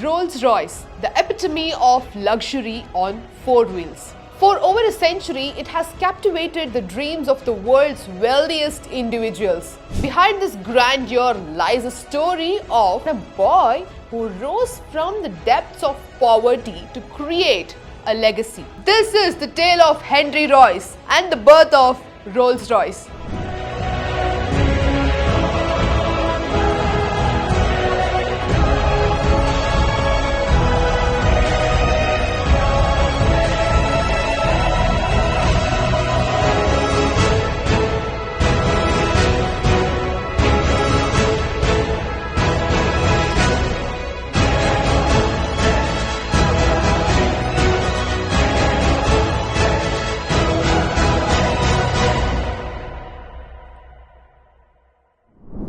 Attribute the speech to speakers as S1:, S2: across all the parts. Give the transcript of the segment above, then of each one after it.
S1: Rolls-Royce, the epitome of luxury on four wheels. For over a century, it has captivated the dreams of the world's wealthiest individuals. Behind this grandeur lies a story of a boy who rose from the depths of poverty to create a legacy. This is the tale of Henry Royce and the birth of Rolls-Royce.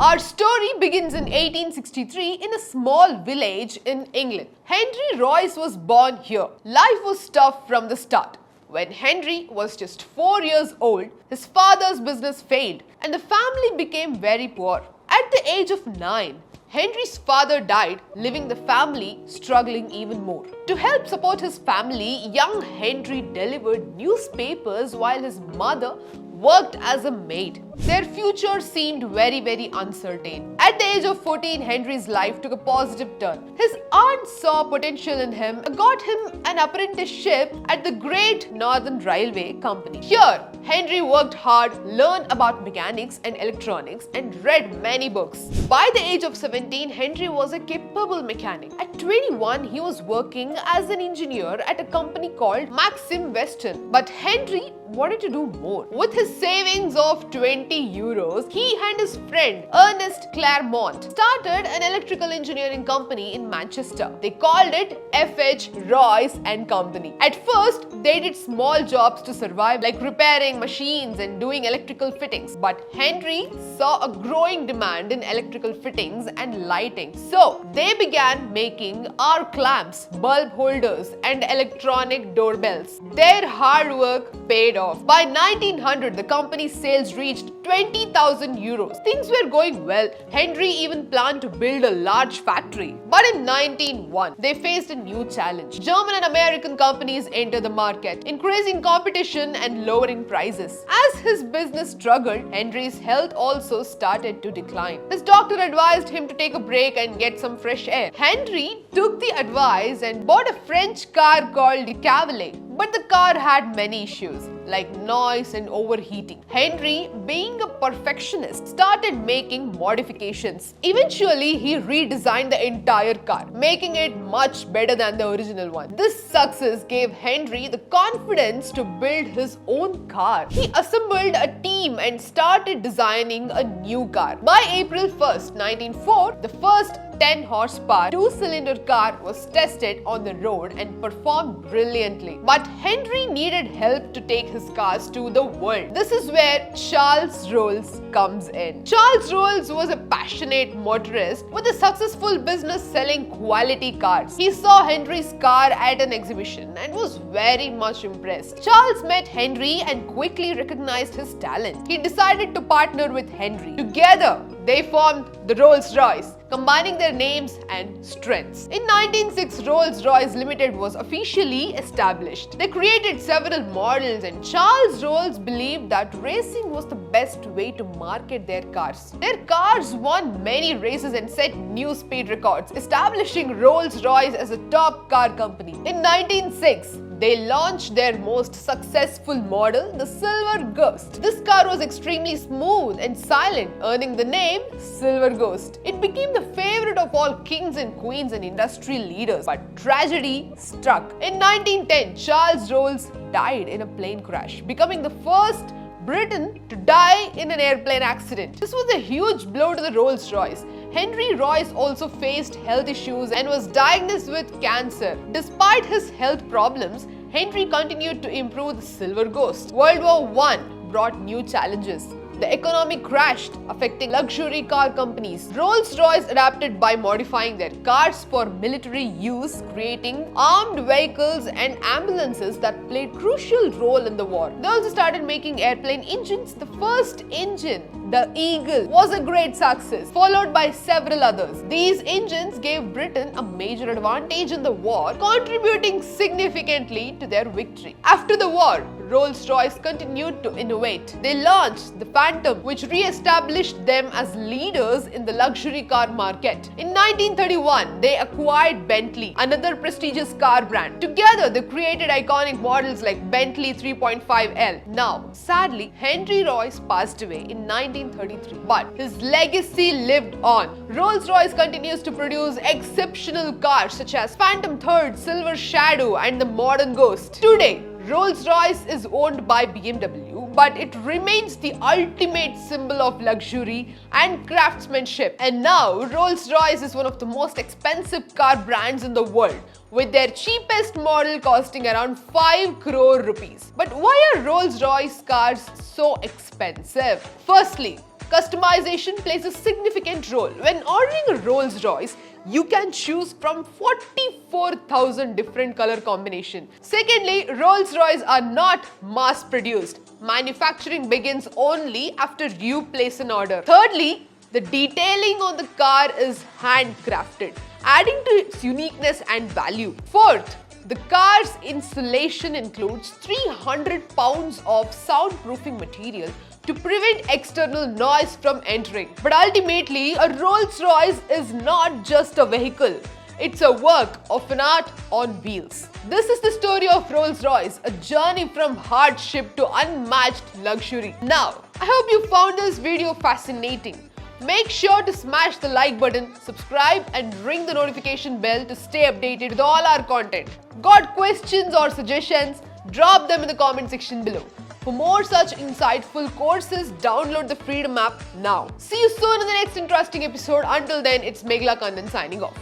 S1: Our story begins in 1863 in a small village in England. Henry Royce was born here. Life was tough from the start. When Henry was just 4 years old, his father's business failed and the family became very poor. At the age of 9, Henry's father died, leaving the family struggling even more. To help support his family, young Henry delivered newspapers while his mother worked as a maid. Their future seemed very uncertain. At the age of 14, Henry's life took a positive turn. His aunt saw potential in him and got him an apprenticeship at the Great Northern Railway Company. Here, Henry worked hard, learned about mechanics and electronics, and read many books. By the age of 17, Henry was a capable mechanic. At 21, he was working as an engineer at a company called Maxim Western. But Henry wanted to do more. With his savings of 20 euros, he and his friend Ernest Claremont started an electrical engineering company in Manchester. They called it F.H. Royce and Company. At first, they did small jobs to survive, like repairing machines and doing electrical fittings. But Henry saw a growing demand in electrical fittings and lighting. So they began making arc lamps, bulb holders, and electronic doorbells. Their hard work paid off. By 1900, the company's sales reached 20,000 euros. Things were going well. Henry even planned to build a large factory. But in 1901, they faced a new challenge. German and American companies entered the market, increasing competition and lowering prices. As his business struggled, Henry's health also started to decline. His doctor advised him to take a break and get some fresh air. Henry took the advice and bought a French car called the Cavalier. But the car had many issues, like noise and overheating. Henry, being a perfectionist, started making modifications. Eventually, he redesigned the entire car, making it much better than the original one. This success gave Henry the confidence to build his own car. He assembled a team and started designing a new car. By April 1st, 1904, the first 10 horsepower 2-cylinder car was tested on the road and performed brilliantly. But Henry needed help to take his cars to the world. This is where Charles Rolls comes in. Charles Rolls was a passionate motorist with a successful business selling quality cars. He saw Henry's car at an exhibition and was very much impressed. Charles met Henry and quickly recognized his talent. He decided to partner with Henry. Together, they formed the Rolls-Royce, combining their names and strengths. In 1906, Rolls-Royce Limited was officially established. They created several models and Charles Rolls believed that racing was the best way to market their cars. Their cars won many races and set new speed records, establishing Rolls-Royce as a top car company. In 1906, they launched their most successful model, the Silver Ghost. This car was extremely smooth and silent, earning the name Silver Ghost. It became the favorite of all kings and queens and industry leaders. But tragedy struck. In 1910, Charles Rolls died in a plane crash, becoming the first Briton to die in an airplane accident. This was a huge blow to the Rolls-Royce. Henry Royce also faced health issues and was diagnosed with cancer. Despite his health problems, Henry continued to improve the Silver Ghost. World War I brought new challenges. The economy crashed, affecting luxury car companies. Rolls-Royce adapted by modifying their cars for military use, creating armed vehicles and ambulances that played a crucial role in the war. They also started making airplane engines. The first engine The Eagle was a great success, followed by several others. These engines gave Britain a major advantage in the war, contributing significantly to their victory. After the war, Rolls-Royce continued to innovate. They launched the Phantom, which re-established them as leaders in the luxury car market. In 1931, they acquired Bentley, another prestigious car brand. Together, they created iconic models like Bentley 3.5L. Now, sadly, Henry Royce passed away in 1933, but his legacy lived on. Rolls-Royce continues to produce exceptional cars such as Phantom Third, Silver Shadow, and the modern Ghost. Today, Rolls-Royce is owned by BMW, but it remains the ultimate symbol of luxury and craftsmanship. And now, Rolls-Royce is one of the most expensive car brands in the world, with their cheapest model costing around 5 crore rupees. But why are Rolls-Royce cars so expensive? Firstly, customization plays a significant role. When ordering a Rolls-Royce, you can choose from 44,000 different color combinations. Secondly, Rolls-Royce are not mass-produced. Manufacturing begins only after you place an order. Thirdly, the detailing on the car is handcrafted, adding to its uniqueness and value. Fourth, the car's insulation includes 300 pounds of soundproofing material to prevent external noise from entering. But ultimately, a Rolls-Royce is not just a vehicle. It's a work of an art on wheels. This is the story of Rolls-Royce, a journey from hardship to unmatched luxury. Now, I hope you found this video fascinating. Make sure to smash the like button, subscribe, and ring the notification bell to stay updated with all our content. Got questions or suggestions? Drop them in the comment section below. For more such insightful courses, download the Freedom app now. See you soon in the next interesting episode. Until then, it's Meghla Kannan signing off.